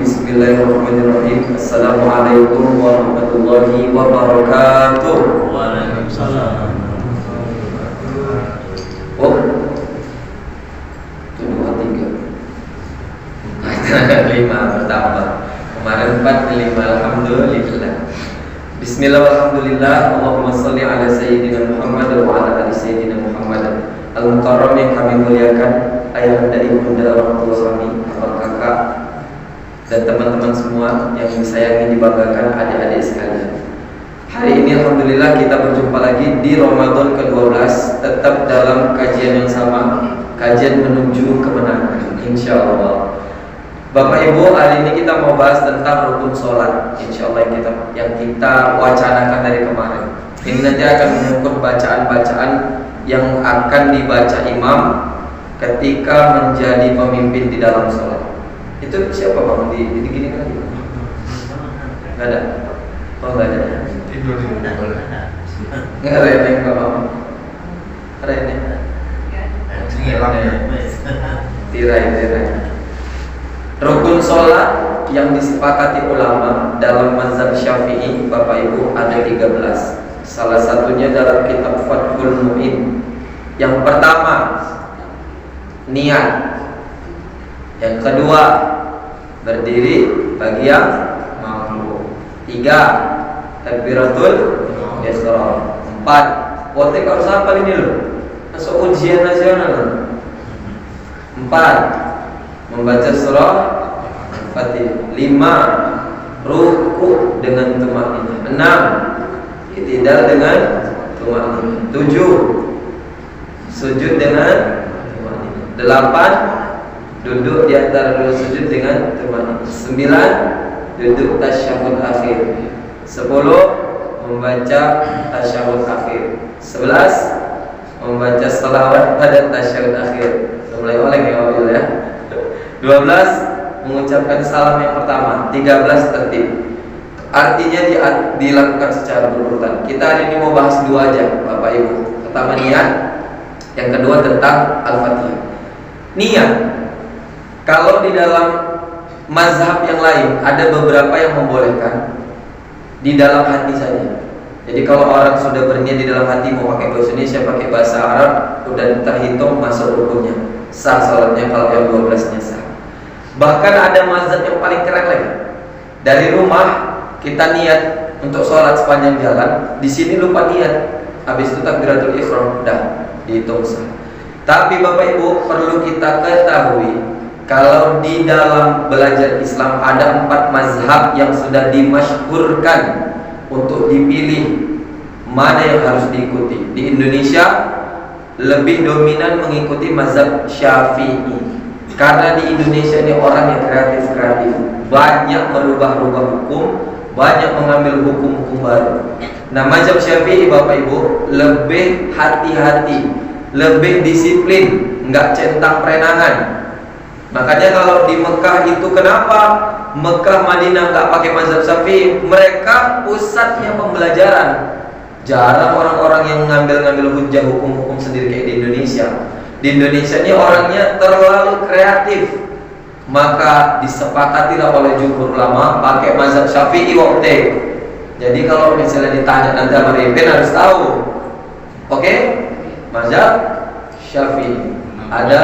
Bismillahirrahmanirrahim. Assalamualaikum warahmatullahi wabarakatuh. Waalaikumsalam. Oh, itu 2, 3 5 bertambah. Kemarin 4, 5. Alhamdulillah. Bismillah walhamdulillah. Allahumma salli ala sayyidina Muhammad wa ala ali sayyidina Muhammad. Al-Mukarram yang kami muliakan, ayahanda ibunda orang tua kami, abang kakak, dan teman-teman semua yang disayangi, dibanggakan, adik-adik sekalian. Hari ini alhamdulillah kita berjumpa lagi di Ramadan ke-12, tetap dalam kajian yang sama, kajian menuju kemenangan, insya Allah. Bapak Ibu, hari ini kita mau bahas tentang rukun sholat, insya Allah yang kita wacanakan dari kemarin. Ini nanti akan mengukur bacaan-bacaan yang akan dibaca imam ketika menjadi pemimpin di dalam sholat. Itu siapa bang? Di gini lagi? Nggak ada? Oh nggak ada. Nggak ada yang bang? Ada ini? Tirai. Rukun sholat yang disepakati ulama dalam mazhab Syafi'i, Bapak Ibu, ada 13. Salah satunya dalam kitab Fathul Mu'in. Yang pertama, niat. Yang kedua, berdiri bagi yang mampu. 3, takbiratul ihram. 4, potek harus apa ini loh? Masuk ujian nasional. 4, membaca surah Al-Fatihah. 5, ruku dengan tumakninah. 6, i'tidal dengan tumakninah. 7, sujud dengan tumakninah. 8, duduk di antara dua sujud dengan tumakninah. 9, duduk tasyahud akhir. 10, membaca tasyahud akhir. 11, membaca selawat pada tasyahud akhir. Mulai oleh ya. 12, mengucapkan salam yang pertama. 13, tertib. Artinya dilakukan secara berurutan. Kita hari ini mau bahas 2 aja, Bapak Ibu. Pertama niat, yang kedua tentang Al-Fatihah. Niat, kalau di dalam mazhab yang lain ada beberapa yang membolehkan di dalam hati saja. Jadi kalau orang sudah berniat di dalam hati mau pakai bahasa Indonesia, pakai bahasa Arab, udah terhitung masuk rukunnya, sah sholatnya kalau yang 12-nya sah. Bahkan ada mazhab yang paling keren lagi. Dari rumah kita niat untuk sholat sepanjang jalan, di sini lupa niat, habis itu takbiratul ihram, dah dihitung sah. Tapi Bapak Ibu perlu kita ketahui, kalau di dalam belajar Islam ada 4 mazhab yang sudah dimasyhurkan untuk dipilih mana yang harus diikuti. Di Indonesia lebih dominan mengikuti mazhab Syafi'i. Karena di Indonesia ini orang yang kreatif, banyak merubah-rubah hukum, banyak mengambil hukum-hukum baru. Nah, mazhab Syafi'i Bapak Ibu lebih hati-hati, lebih disiplin, nggak centang perenangan. Makanya kalau di Mekah itu kenapa Mekah Madinah nggak pakai mazhab Syafi'i? Mereka pusatnya pembelajaran. Jarang orang-orang yang ngambil hujah hukum-hukum sendiri kayak di Indonesia. Di Indonesia ini orangnya terlalu kreatif. Maka disepakatilah oleh jumhur ulama pakai mazhab Syafi'i waktu. Jadi kalau misalnya ditanya nanti sama Ripin harus tahu. Oke? Mazhab Syafi'i. Ada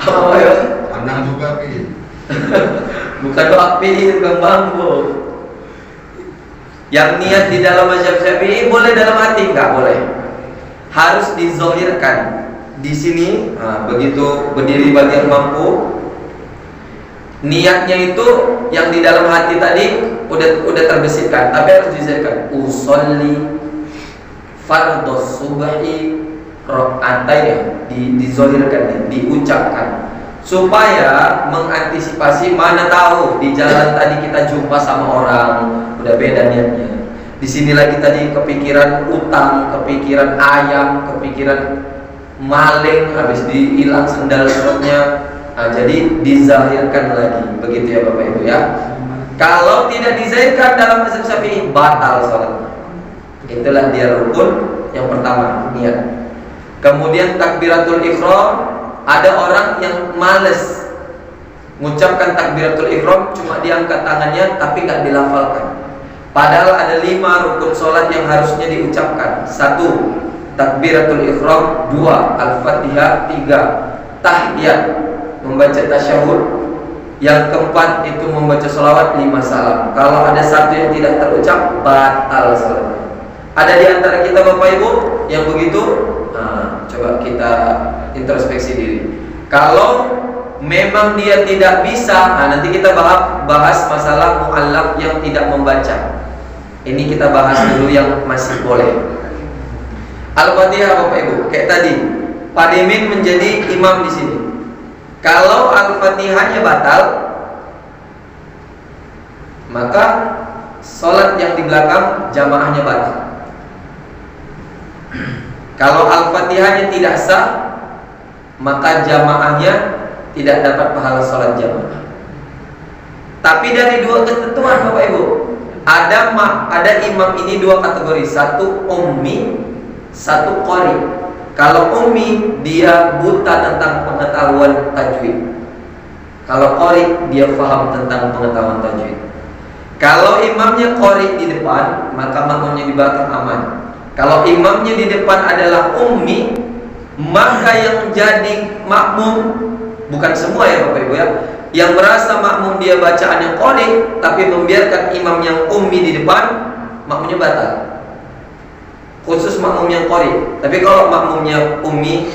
apa ya? Pandang juga pi. Bukan api, bukan bambu. Yang niat di dalam mazhab Syafi'i boleh dalam hati, enggak boleh. Harus dizohirkan. Di sini, begitu berdiri bagi yang mampu, niatnya itu yang di dalam hati tadi udah terbesitkan, tapi harus dizohirkan. Usolli fardhos subhi rakaatayn, dizohirkan, diucapkan, supaya mengantisipasi, mana tahu di jalan tadi kita jumpa sama orang udah beda niatnya. Disinilah kita tadi kepikiran utang, kepikiran ayam, kepikiran maling, habis dihilang sendal serutnya. Jadi dizahirkan lagi, begitu ya Bapak Ibu ya. Kalau tidak dizahirkan dalam mazhab Syafi'i, batal sholatnya. Itulah dia rukun yang pertama, niat. Kemudian takbiratul ihram, ada orang yang males Mengucapkan takbiratul ihram cuma diangkat tangannya tapi nggak dilafalkan. Padahal ada 5 rukun sholat yang harusnya diucapkan. 1. Takbiratul ihram. 2. Al-Fatihah. 3. Tahiyat, membaca tasyahud. Yang keempat itu membaca sholawat 5 salam. Kalau ada satu yang tidak terucap, batal sholatnya. Ada di antara kita Bapak Ibu yang begitu? Nah, coba kita introspeksi diri. Kalau memang dia tidak bisa, nanti kita bahas masalah mu'allaq yang tidak membaca. Ini kita bahas dulu yang masih boleh. Al-Fatihah Bapak Ibu, kayak tadi Pak Demin menjadi imam di sini. Kalau Al-Fatihahnya batal, maka sholat yang di belakang jamaahnya batal. Kalau Al-Fatihahnya tidak sah, maka jamaahnya tidak dapat pahala sholat jamaah. Tapi dari 2 ketentuan Bapak Ibu, ada imam ini 2 kategori. 1 ummi, 1 qari. Kalau ummi, dia buta tentang pengetahuan tajwid. Kalau qari, dia paham tentang pengetahuan tajwid. Kalau imamnya qari di depan, maka makmumnya di belakang aman. Kalau imamnya di depan adalah ummi, maka yang jadi makmum, bukan semua ya Bapak Ibu ya, yang merasa makmum dia bacaannya qari tapi membiarkan imam yang ummi di depan, makmumnya batal. Khusus makmum yang qari. Tapi kalau makmumnya ummi,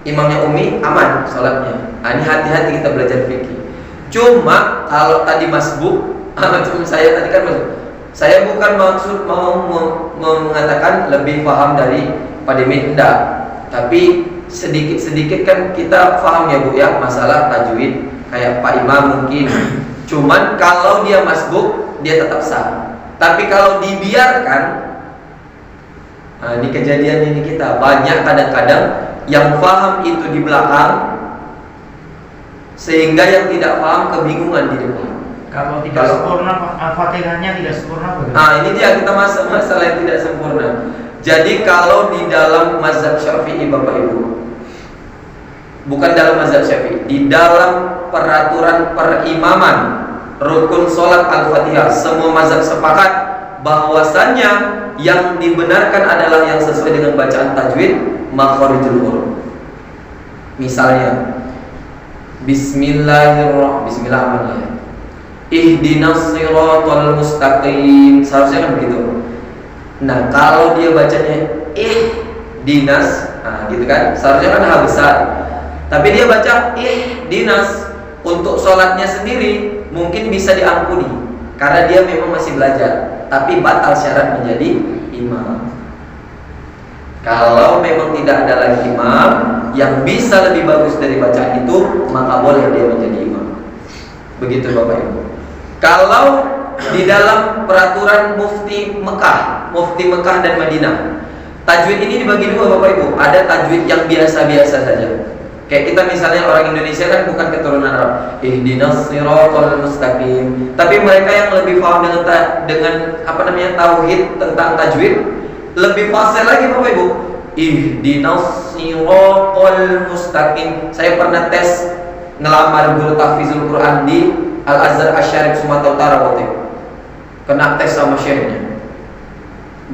imamnya ummi, aman sholatnya. Ini hati-hati kita belajar fikih. Cuma kalau tadi masbuk, saya tadi kan masbuk, saya bukan maksud mau mengatakan lebih paham dari Pak Demin, enggak. Tapi sedikit-sedikit kan kita paham ya Bu ya, masalah tajwid kayak Pak Imam mungkin. Cuman kalau dia masbuk, dia tetap sah. Tapi kalau dibiarkan, ini kejadian ini kita banyak kadang-kadang yang paham itu di belakang, sehingga yang tidak paham kebingungan di depan. Kalau tidak sempurna, Al-Fatihahnya tidak sempurna bagaimana? Ini dia kita masalah yang tidak sempurna. Jadi kalau di dalam mazhab Syafi'i Bapak Ibu, bukan dalam mazhab Syafi'i, di dalam peraturan perimaman rukun sholat Al-Fatihah, semua mazhab sepakat bahwasannya yang dibenarkan adalah yang sesuai dengan bacaan tajwid, makharijul huruf. Misalnya Bismillahirrahmanirrahim, ihdinas siratal mustaqim, seharusnya kan begitu. Nah, kalau dia bacanya ihdinas, gitu kan, seharusnya kan H besar. Tapi dia baca ihdinas, untuk sholatnya sendiri mungkin bisa diampuni karena dia memang masih belajar, tapi batal syarat menjadi imam. Kalau memang tidak ada lagi imam yang bisa lebih bagus dari bacaan itu, maka boleh dia menjadi imam. Begitu Bapak Ibu. Kalau di dalam peraturan mufti Mekah dan Madinah, tajwid ini dibagi 2 Bapak Ibu. Ada tajwid yang biasa-biasa saja. Kayak kita misalnya orang Indonesia kan bukan keturunan Arab. Ihdinas siratal mustaqim. Tapi mereka yang lebih paham dengan tauhid tentang tajwid, lebih fasih lagi Bapak Ibu. Ihdinas siratal mustaqim. Saya pernah tes ngelamar guru tahfizul Quran di Al-Azhar Asy-Syarif Sumatera Utara waktu itu. Kena tes sama syekhnya.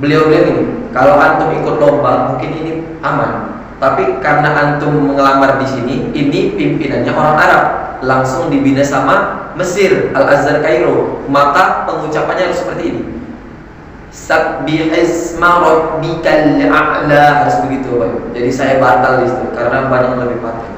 Beliau bilang ini, kalau antum ikut lomba mungkin ini aman. Tapi karena antum mengelamar di sini, ini pimpinannya orang Arab, langsung dibina sama Mesir, Al-Azhar Kairo, maka pengucapannya harus seperti ini. Sabbihisma rabbikal a'la, harus begitu Bapak. Jadi saya batal di situ karena banyak yang lebih patah.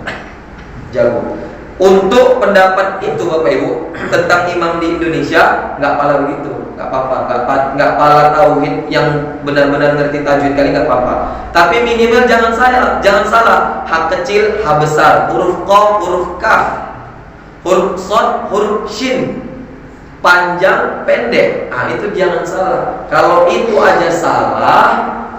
Jago. Untuk pendapat itu Bapak Ibu tentang imam di Indonesia, nggak pala begitu, nggak apa-apa, nggak pala tauhid yang benar-benar ngerti tajwid kali nggak apa-apa. Tapi minimal jangan salah, H kecil, H besar, huruf qaf, huruf kaf, huruf shad, huruf shin, panjang, pendek. Itu jangan salah. Kalau itu aja salah,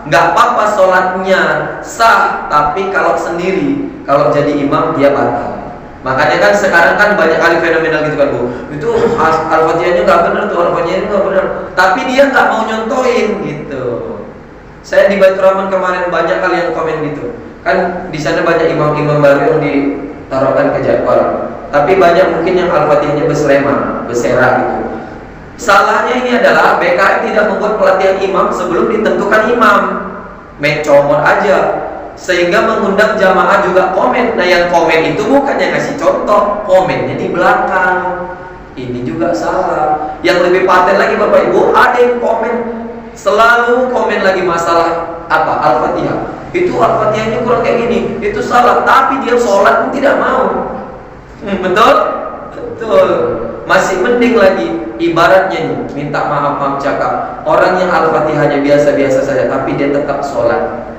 nggak apa-apa, sholatnya sah. Tapi kalau sendiri, kalau jadi imam dia batal. Makanya kan sekarang kan banyak kali fenomenal gitu kan Bu. Itu Al-Fatihahnya nggak benar tuh, Al-Fatihahnya nggak benar. Tapi dia nggak mau nyontohin gitu. Saya di Baitur Rahman kemarin banyak kali yang komen gitu. Kan di sana banyak imam-imam baru yang ditaruhkan ke jadwal. Tapi banyak mungkin yang Al-Fatihahnya berselema, berserak gitu. Salahnya ini adalah BKM tidak membuat pelatihan imam sebelum ditentukan imam. Main comot aja, sehingga mengundang jamaah juga komen. Nah yang komen itu bukannya ngasih contoh, komennya di belakang. Ini juga salah. Yang lebih paten lagi Bapak Ibu, ada yang komen, selalu komen lagi masalah apa? Al-Fatihah. Itu Al-Fatihahnya kurang kayak gini, itu salah. Tapi dia sholat pun tidak mau. Betul? Betul. Masih mending lagi ibaratnya nih, minta maaf cakap. Orang yang Al-Fatihahnya biasa-biasa saja, tapi dia tetap sholat.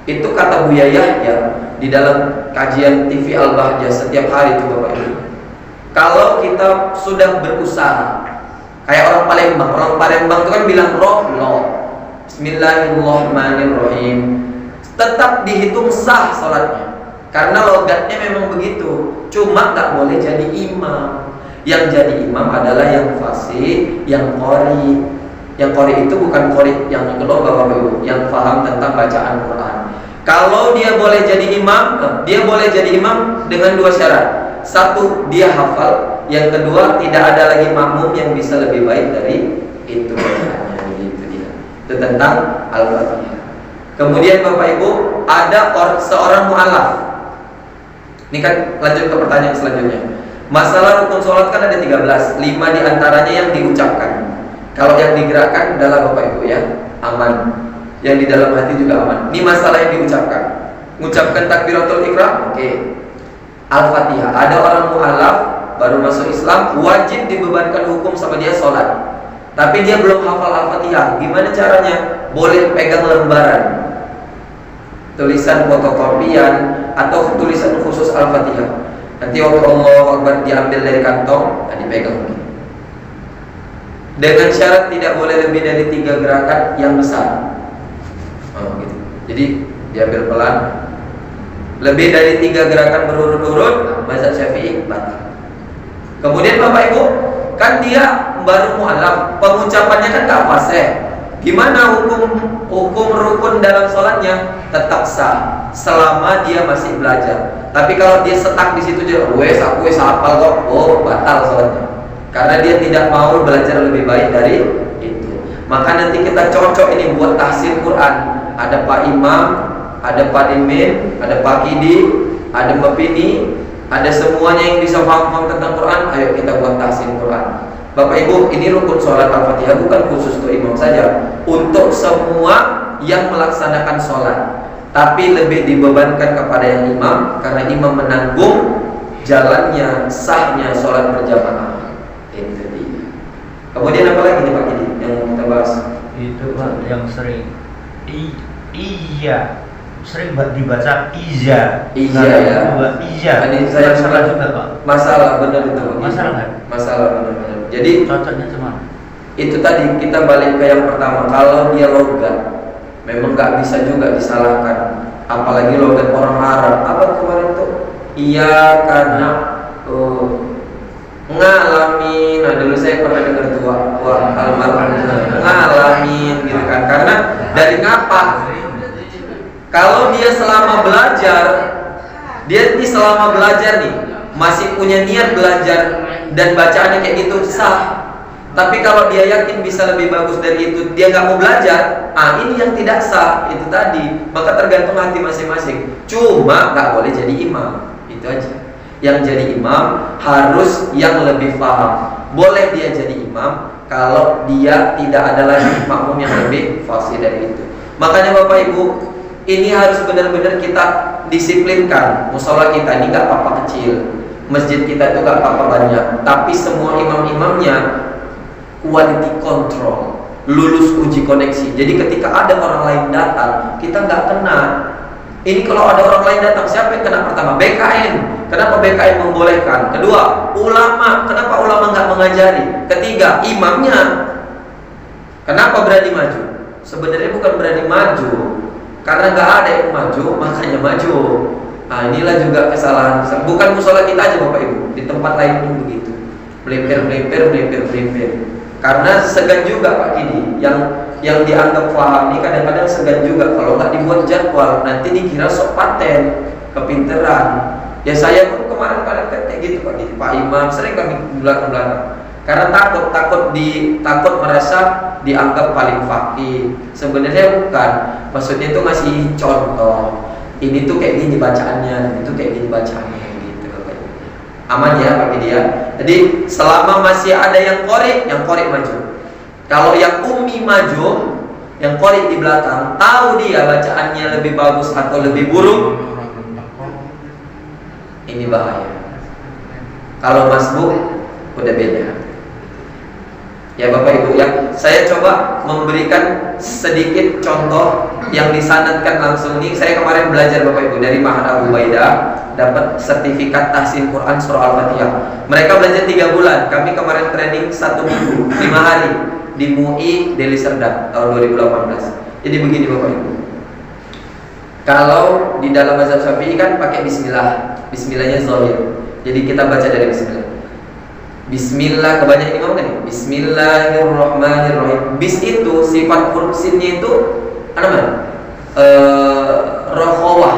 Itu kata Buya Yahya di dalam kajian TV Al-Bahjah setiap hari itu Bapak Ibu. Kalau kita sudah berusaha, kayak orang Palembang itu kan bilang roh, Bismillahirrahmanirrahim, tetap dihitung sah sholatnya, karena logatnya memang begitu. Cuma nggak boleh jadi imam. Yang jadi imam adalah yang fasih, yang qori. Yang qori itu bukan qori yang global Bapak Ibu, yang paham tentang bacaan Quran. Kalau dia boleh jadi imam, dengan dua syarat. Satu, dia hafal. Yang kedua, tidak ada lagi makmum yang bisa lebih baik dari itu bacaannya. Begitu dia. Itu tentang Al-Fatihah. Kemudian Bapak Ibu, ada seorang mu'alaf. Ini kan lanjut ke pertanyaan selanjutnya. Masalah rukun sholat kan ada 13, 5 diantaranya yang diucapkan. Kalau yang digerakkan adalah Bapak Ibu ya, aman. Yang di dalam hati juga aman. Ini masalah yang diucapkan. Mengucapkan takbiratul ihram, oke. Al-Fatihah. Ada orang mu'alaf baru masuk Islam, wajib dibebankan hukum sama dia sholat. Tapi dia belum hafal Al-Fatihah. Gimana caranya? Boleh pegang lembaran, tulisan fotokopian atau tulisan khusus Al-Fatihah. Nanti waktu Allahu Akbar diambil dari kantong, nah dipegang. Dengan syarat tidak boleh lebih dari 3 gerakan yang besar. Gitu. Jadi diambil pelan. Lebih dari 3 gerakan berurut-urut, mazhab Syafi'i batal. Kemudian Bapak Ibu, kan dia baru mu'alaf, pengucapannya kan tak fasih. Gimana hukum rukun dalam sholatnya? Tetap sah selama dia masih belajar. Tapi kalau dia setak di situ aja, aku hafal kok, batal sholatnya. Karena dia tidak mau belajar lebih baik dari itu. Maka nanti kita cocok ini buat tahsin Quran. Ada Pak Imam, ada Pak Dimin, ada Pak Kidi, ada Mbak Pini, ada semuanya yang bisa paham tentang Quran. Ayo kita buat tahsin Quran. Bapak Ibu, ini rukun sholat Al-Fatihah bukan khusus untuk imam saja, untuk semua yang melaksanakan sholat. Tapi lebih dibebankan kepada yang imam, karena imam menanggung jalannya, sahnya sholat berjamaah. Itu dia. Kemudian apa lagi nih Pak Kidi yang kita bahas? Itu Pak yang sering iya sering dibaca iya ya. Iya. Ini saya masalah juga Pak. Masalah benar itu. Masalah kan? Masalah benar-benar. Jadi cocoknya cuma itu tadi kita balik ke yang pertama. Kalau dia logat, memang nggak bisa juga disalahkan. Apalagi logat orang Arab. Apa kemarin tuh? Iya karena ngalamin. Nah dulu saya pernah dengar tua almarhum ngalamin gitu kan. Karena dari ngapa? Kalau dia selama belajar, dia nih selama belajar nih masih punya niat belajar dan bacaannya kayak gitu sah. Tapi kalau dia yakin bisa lebih bagus dari itu, dia nggak mau belajar, ini yang tidak sah itu tadi. Maka tergantung hati masing-masing. Cuma nggak boleh jadi imam, itu aja. Yang jadi imam harus yang lebih paham. Boleh dia jadi imam kalau dia tidak ada lagi makmum yang lebih fasih dari itu. Makanya Bapak Ibu, ini harus benar-benar kita disiplinkan. Musola kita ini nggak apa-apa kecil, masjid kita itu nggak apa-apa banyak, tapi semua imam-imamnya quality control, lulus uji koneksi. Jadi ketika ada orang lain datang, kita nggak kena. Ini kalau ada orang lain datang, siapa yang kena pertama? BKN. Kenapa BKN membolehkan? Kedua, ulama. Kenapa ulama nggak mengajari? Ketiga, imamnya. Kenapa berani maju? Sebenarnya bukan berani maju, karena nggak ada yang maju, makanya maju. Nah inilah juga kesalahan. Bukan musola kita aja Bapak Ibu, di tempat lain pun begitu. Melipir. Karena segan juga Pak Kidi, yang dianggap paham ini kadang-kadang segan juga. Kalau nggak dibuat jadwal, nanti dikira sok paten, kepinteran. Ya saya pun kemarin pada ketik gitu Pak Imam, sering kami belakang-belakang. Karena takut merasa dianggap paling fakih. Sebenarnya bukan. Maksudnya itu masih contoh. Ini tuh kayak gini bacaannya, itu kayak gini bacaannya gitu. Aman ya bagi dia. Jadi selama masih ada yang qori maju. Kalau yang ummi maju, yang qori di belakang, tahu dia bacaannya lebih bagus atau lebih buruk, ini bahaya. Kalau masbuk udah beda. Ya Bapak Ibu, yang saya coba memberikan sedikit contoh yang disanadkan langsung ini. Saya kemarin belajar Bapak Ibu dari Ma'had Abu Ubaidah, dapat sertifikat tahsin Quran surah Al-Fatihah. Mereka belajar 3 bulan. Kami kemarin training 1 minggu, 5 hari di MUI Deli Serdang tahun 2018. Jadi begini Bapak Ibu, kalau di dalam mazhab Syafi'i kan pakai bismillah, bismillahnya zahir. Jadi kita baca dari bismillah. Bismillah, kebanyakan imam kan ya? Bismillahirrahmanirrahim. Bis itu sifat huruf sinnya itu apa namanya? Rokhawah.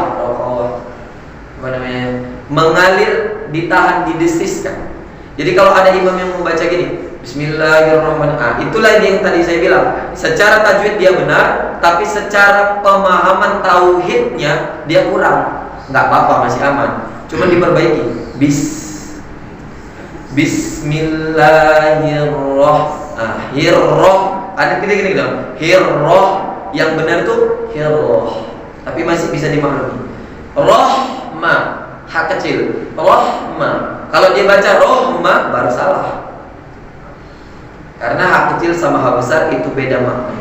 Apa namanya? Mengalir, ditahan, didesiskan. Jadi kalau ada imam yang membaca gini, Bismillahirrahmanirrahim, itulah yang tadi saya bilang. Secara tajwid dia benar, tapi secara pemahaman tauhidnya dia kurang. Nggak apa-apa, masih aman. Cuma diperbaiki. Bismillahirrahmanirrahim. Ada gini dong. Hirroh, yang benar tuh hirroh, tapi masih bisa dimahami. Rohma, hak kecil. Rohma. Kalau dia baca rohma baru salah. Karena hak kecil sama hak besar itu beda makna.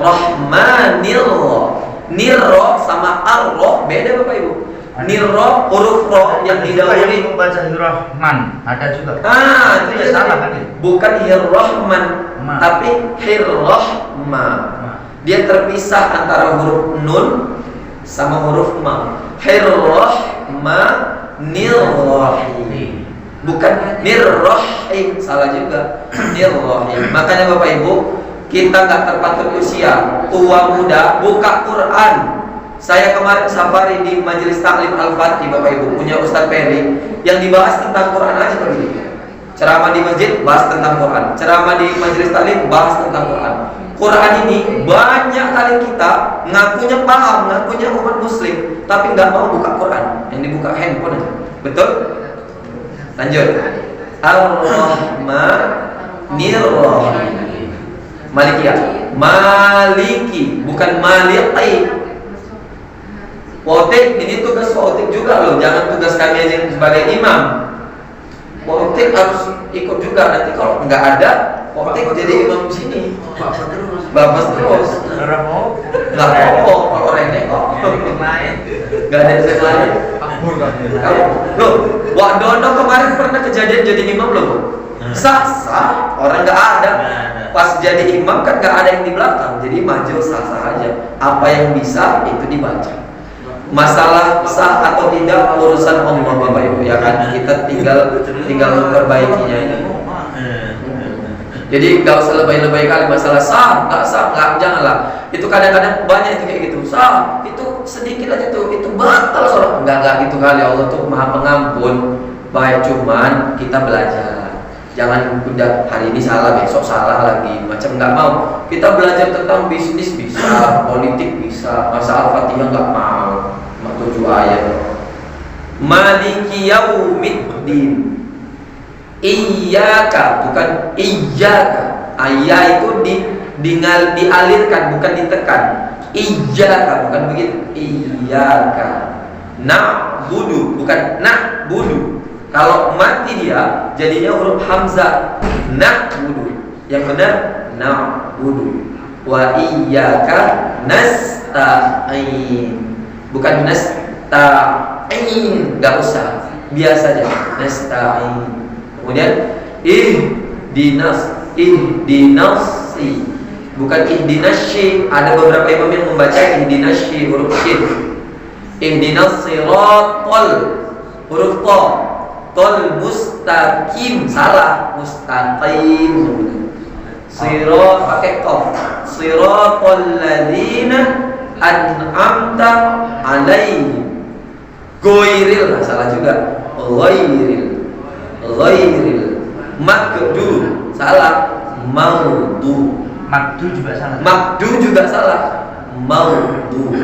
Rahmanirroh, nirroh sama arroh beda Bapak Ibu. Nirroh, huruf roh yang didahului membaca Rahman, ada juga. Itu salah kan? Bukan hirrahman, tapi hirrahma. Dia terpisah antara huruf nun sama huruf ma. Hirrahma nirrahim. Bukan nirrahim, salah juga. Nirrahim. Makanya Bapak Ibu, kita nggak terpatok usia, tua muda, buka Quran. Saya kemarin safari di Majelis Taklim Al-Fatih Bapak Ibu, punya Ustadz Peri, yang dibahas tentang Quran aja begini. Ceramah di masjid bahas tentang Quran, ceramah di Majelis Taklim bahas tentang Quran. Quran ini banyak kali kita ngakunya paham, ngakunya umat muslim, tapi nggak mau buka Quran, yang dibuka handphone aja. Betul? Lanjut. Ar-Rahmanir-Rahim. Malikiyah. Maliki, bukan maliki. Wotik, ini tugas wotik juga loh, jangan tugas kami aja sebagai imam. Wotik harus ikut juga, nanti kalau nggak ada wotik jadi imam sini. Bapak terus. Nggak apa-apa kalau orang nengok. Nggak ada yang lain. Loh, Wak Dono kemarin pernah kejadian jadi imam loh. Sah, orang nggak ada. Pas jadi imam kan nggak ada yang di belakang, jadi maju sah aja. Apa yang bisa itu dibaca. Masalah sah atau tidak urusan Allah Bapak Ibu, ya kan, kita tinggal memperbaikinya ini. Jadi nggak usah lebay-lebay kali masalah sah nggak, janganlah. Itu kadang-kadang banyak itu kayak gitu, sah itu sedikit aja tuh, itu batal sholat. Nggak gitu kali. Allah tuh maha pengampun. Baik, cuman kita belajar. Jangan udah hari ini salah, besok salah lagi, macam nggak mau. Kita belajar tentang bisnis bisa, politik bisa, masa Al-Fatihah nggak mau. 7 ayat. Maliki yaumiddin. Iyyaka, bukan iyyaka. Ayat itu dialirkan, bukan ditekan. Iyyaka, bukan begitu. Iyyaka na'budu, bukan na'budu. Kalau mati dia jadinya huruf hamzah. Na'budu. Yang benar na'budu. Wa iyyaka nasta'in. Bukan nasta'in, enggak usah. Biasa aja. Nasta'in. Kemudian ihdinasi, bukan ihdinasy. Ada beberapa imam yang membaca ihdinasy huruf shin. Ihdinas siratal huruf ta. Tol mustaqim, salah, mustaqim. Sirat pakai qaf. Siratal ladzina an'amta alaihim. Ghairil, salah juga. Ghairil. ghairil makdu salah, maudu. Makdu juga salah. Makdu juga salah, maudu.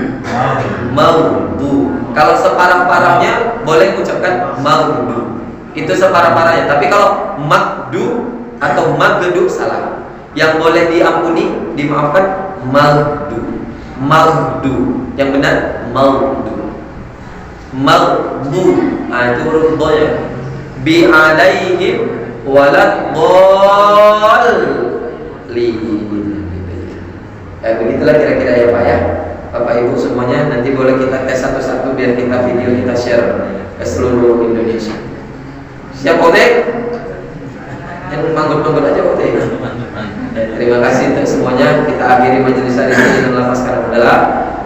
Maudu. Kalau separah-parahnya boleh ucapkan maudu. Itu separah-parahnya. Tapi kalau makdu atau magdu salah. Yang boleh diampuni, dimaafkan maudu. Maudu. Yang benar maudu. Maudu. Itu huruf dha-nya. Bi alaihim waladhdallin. Begitulah kira-kira ya Pak ya. Bapak Ibu semuanya, nanti boleh kita tes satu-satu biar kita video kita share ke seluruh Indonesia. Siap Otek? Yang manggut-manggut aja Otek. Terima kasih untuk semuanya. Kita akhiri majelis hari ini dengan lafaz adalah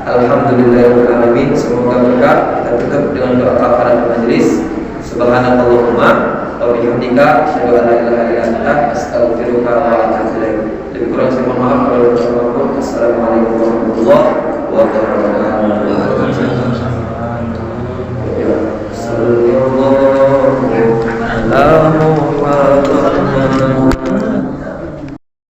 alhamdulillahirobbilalamin. Semoga berkah. Kita tutup dengan doa kafaratul majelis. Subhanallahumma wa bihamdika asyhadu an la ilaha illa anta astaghfiruka wa atubu ilaik. Lebih kurang saya mohon maaf kalau ada salah. Assalamualaikum warahmatullahi wabarakatuh.